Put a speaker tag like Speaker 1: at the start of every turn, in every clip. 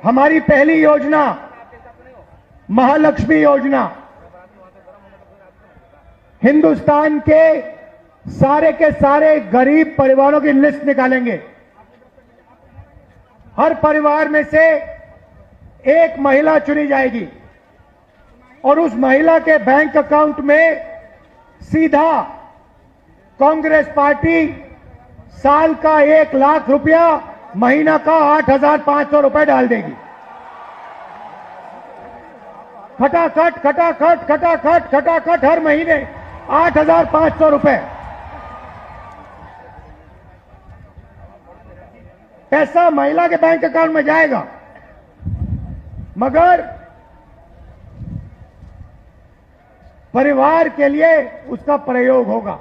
Speaker 1: हमारी पहली योजना महालक्ष्मी योजना हिंदुस्तान के सारे गरीब परिवारों की लिस्ट निकालेंगे। हर परिवार में से एक महिला चुनी जाएगी और उस महिला के बैंक अकाउंट में सीधा कांग्रेस पार्टी साल का 1 लाख रुपया, महीना का 8,500 रुपए डाल देगी। खटाखट खटाखट खटाखट खटाखट हर महीने 8,500 रुपए पैसा महिला के बैंक अकाउंट में जाएगा, मगर परिवार के लिए उसका प्रयोग होगा।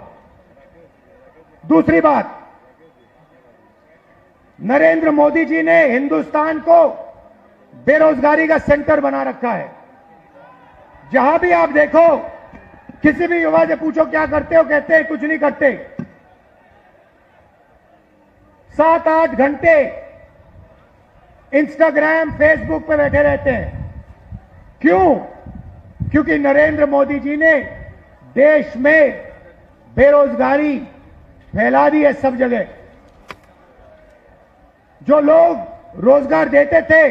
Speaker 1: दूसरी बात, नरेंद्र मोदी जी ने हिंदुस्तान को बेरोजगारी का सेंटर बना रखा है। जहां भी आप देखो, किसी भी युवा से पूछो क्या करते हो, कहते हैं कुछ नहीं करते। 7-8 घंटे इंस्टाग्राम फेसबुक पे बैठे रहते हैं। क्यों? क्योंकि नरेंद्र मोदी जी ने देश में बेरोजगारी फैला दी है सब जगह। जो लोग रोजगार देते थे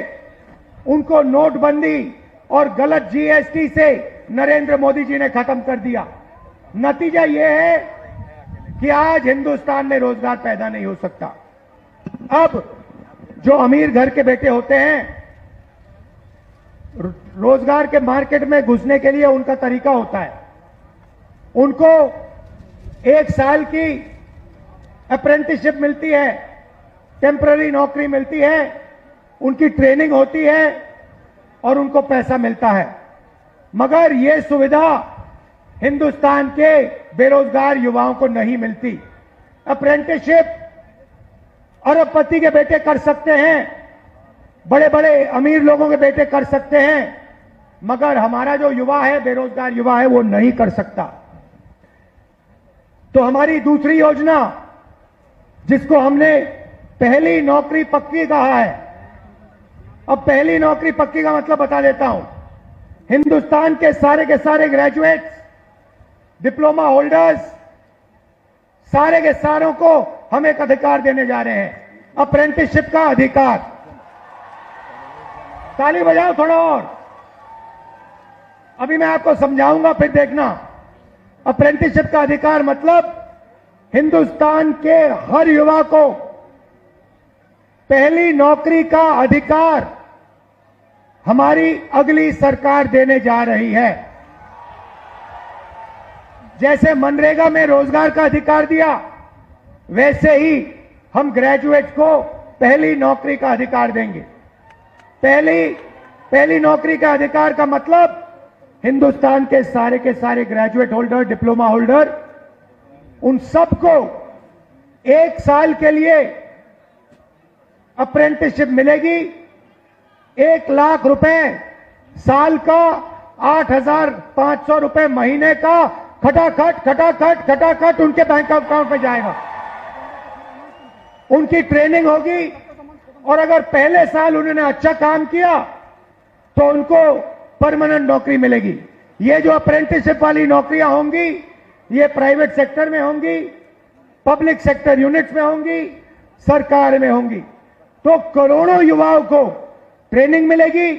Speaker 1: उनको नोटबंदी और गलत जीएसटी से नरेंद्र मोदी जी ने खत्म कर दिया। नतीजा यह है कि आज हिंदुस्तान में रोजगार पैदा नहीं हो सकता। अब जो अमीर घर के बेटे होते हैं, रोजगार के मार्केट में घुसने के लिए उनका तरीका होता है, उनको 1 साल की अप्रेंटिसशिप मिलती है, टेम्पररी नौकरी मिलती है, उनकी ट्रेनिंग होती है और उनको पैसा मिलता है। मगर यह सुविधा हिंदुस्तान के बेरोजगार युवाओं को नहीं मिलती। अप्रेंटिसशिप अरबपति के बेटे कर सकते हैं, बड़े बड़े अमीर लोगों के बेटे कर सकते हैं, मगर हमारा जो युवा है, बेरोजगार युवा है, वो नहीं कर सकता। तो हमारी दूसरी योजना, जिसको हमने पहली नौकरी पक्की कहा है, अब पहली नौकरी पक्की का मतलब बता देता हूं। हिंदुस्तान के सारे ग्रेजुएट्स, डिप्लोमा होल्डर्स, सारे के सारों को हम एक अधिकार देने जा रहे हैं, अप्रेंटिसशिप का अधिकार। ताली बजाओ थोड़ा और। अभी मैं आपको समझाऊंगा, फिर देखना। अप्रेंटिसशिप का अधिकार मतलब हिंदुस्तान के हर युवा को पहली नौकरी का अधिकार हमारी अगली सरकार देने जा रही है। जैसे मनरेगा में रोजगार का अधिकार दिया, वैसे ही हम ग्रेजुएट को पहली नौकरी का अधिकार देंगे। पहली नौकरी का अधिकार का मतलब हिंदुस्तान के सारे ग्रेजुएट होल्डर, डिप्लोमा होल्डर, उन सबको 1 साल के लिए अप्रेंटिसशिप मिलेगी। 1 लाख रुपए साल का, 8,500 रुपए महीने का, खटाखट खटाखट खटाखट उनके बैंक अकाउंट में जाएगा। उनकी ट्रेनिंग होगी और अगर पहले साल उन्होंने अच्छा काम किया तो उनको परमानेंट नौकरी मिलेगी। ये जो अप्रेंटिसशिप वाली नौकरियां होंगी, ये प्राइवेट सेक्टर में होंगी, पब्लिक सेक्टर यूनिट्स में होंगी, सरकार में होंगी। तो करोड़ों युवाओं को ट्रेनिंग मिलेगी,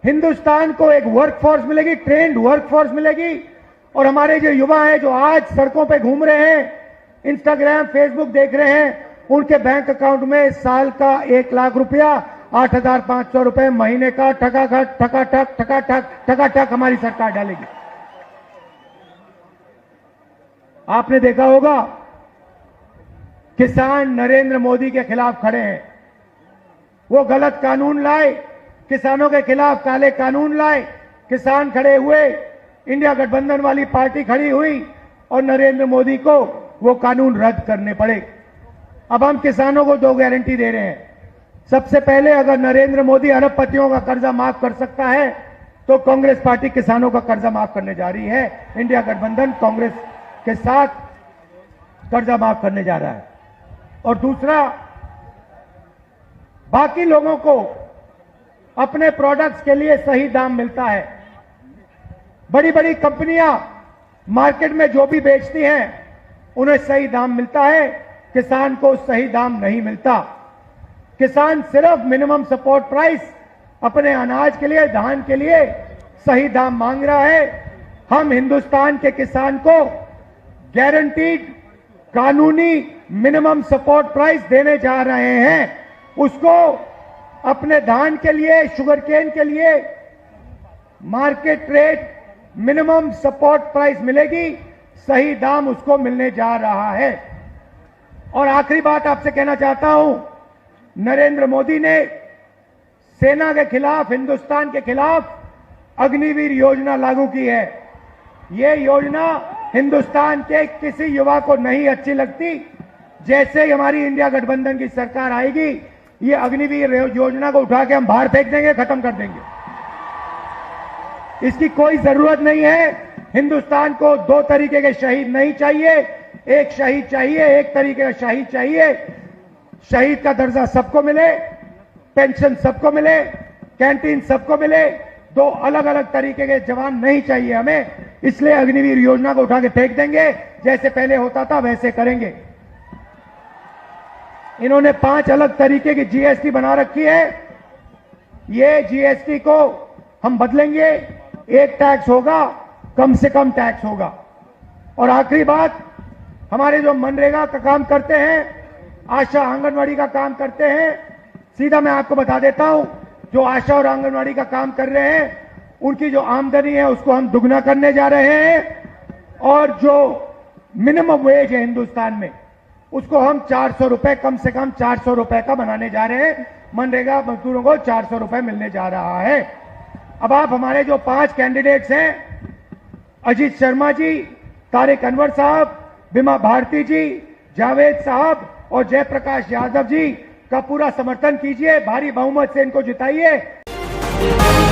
Speaker 1: हिंदुस्तान को एक वर्कफोर्स मिलेगी, ट्रेंड वर्कफोर्स मिलेगी। और हमारे जो युवा हैं, जो आज सड़कों पे घूम रहे हैं, इंस्टाग्राम फेसबुक देख रहे हैं, उनके बैंक अकाउंट में साल का 1 लाख रुपया, 8,500 रुपए महीने का, ठकाठक ठकाठक ठकाठक ठकाठक हमारी सरकार डालेगी। आपने देखा होगा, किसान नरेंद्र मोदी के खिलाफ खड़े हैं। वो गलत कानून लाए, किसानों के खिलाफ काले कानून लाए, किसान खड़े हुए, इंडिया गठबंधन वाली पार्टी खड़ी हुई और नरेंद्र मोदी को वो कानून रद्द करने पड़े। अब हम किसानों को 2 गारंटी दे रहे हैं। सबसे पहले, अगर नरेंद्र मोदी अरबपतियों का कर्जा माफ कर सकता है तो कांग्रेस पार्टी किसानों का कर्जा माफ करने जा रही है। इंडिया गठबंधन कांग्रेस के साथ कर्जा माफ करने जा रहा है। और दूसरा, बाकी लोगों को अपने प्रोडक्ट्स के लिए सही दाम मिलता है। बड़ी बड़ी कंपनियां मार्केट में जो भी बेचती हैं उन्हें सही दाम मिलता है, किसान को सही दाम नहीं मिलता। किसान सिर्फ मिनिमम सपोर्ट प्राइस अपने अनाज के लिए, धान के लिए सही दाम मांग रहा है। हम हिंदुस्तान के किसान को गारंटीड कानूनी मिनिमम सपोर्ट प्राइस देने जा रहे हैं। उसको अपने धान के लिए, शुगरकेन के लिए market rate minimum support price मिलेगी, सही दाम उसको मिलने जा रहा है। और आखिरी बात आपसे कहना चाहता हूं, नरेंद्र मोदी ने सेना के खिलाफ, हिंदुस्तान के खिलाफ अग्निवीर योजना लागू की है। ये योजना हिंदुस्तान के किसी युवा को नहीं अच्छी लगती। जैसे ही हमारी इंडिया गठबंधन की सरकार आएगी, ये अग्निवीर योजना को उठा के हम बाहर फेंक देंगे, खत्म कर देंगे। इसकी कोई जरूरत नहीं है। हिंदुस्तान को दो तरीके के शहीद नहीं चाहिए, एक शहीद चाहिए, एक तरीके का शहीद चाहिए। शहीद का दर्जा सबको मिले, पेंशन सबको मिले, कैंटीन सबको मिले। दो अलग अलग तरीके के जवान नहीं चाहिए हमें। इसलिए अग्निवीर योजना को उठा के फेंक देंगे, जैसे पहले होता था वैसे करेंगे। इन्होंने 5 अलग तरीके की जीएसटी बना रखी है। ये जीएसटी को हम बदलेंगे, एक टैक्स होगा, कम से कम टैक्स होगा। और आखिरी बात, हमारे जो मनरेगा का काम करते हैं, आशा आंगनवाड़ी का काम करते हैं, सीधा मैं आपको बता देता हूं, जो आशा और आंगनवाड़ी का काम कर रहे हैं उनकी जो आमदनी है उसको हम दुगना करने जा रहे हैं। और जो मिनिमम वेज है हिंदुस्तान में, उसको हम 400 रुपए, कम से कम 400 रुपए का बनाने जा रहे हैं। मनरेगा मजदूरों को 400 रुपए मिलने जा रहा है। अब आप हमारे जो 5 कैंडिडेट्स हैं, अजीत शर्मा जी, तारिक अनवर साहब, बिमा भारती जी, जावेद साहब और जयप्रकाश यादव जी का पूरा समर्थन कीजिए। भारी बहुमत से इनको जिताइए।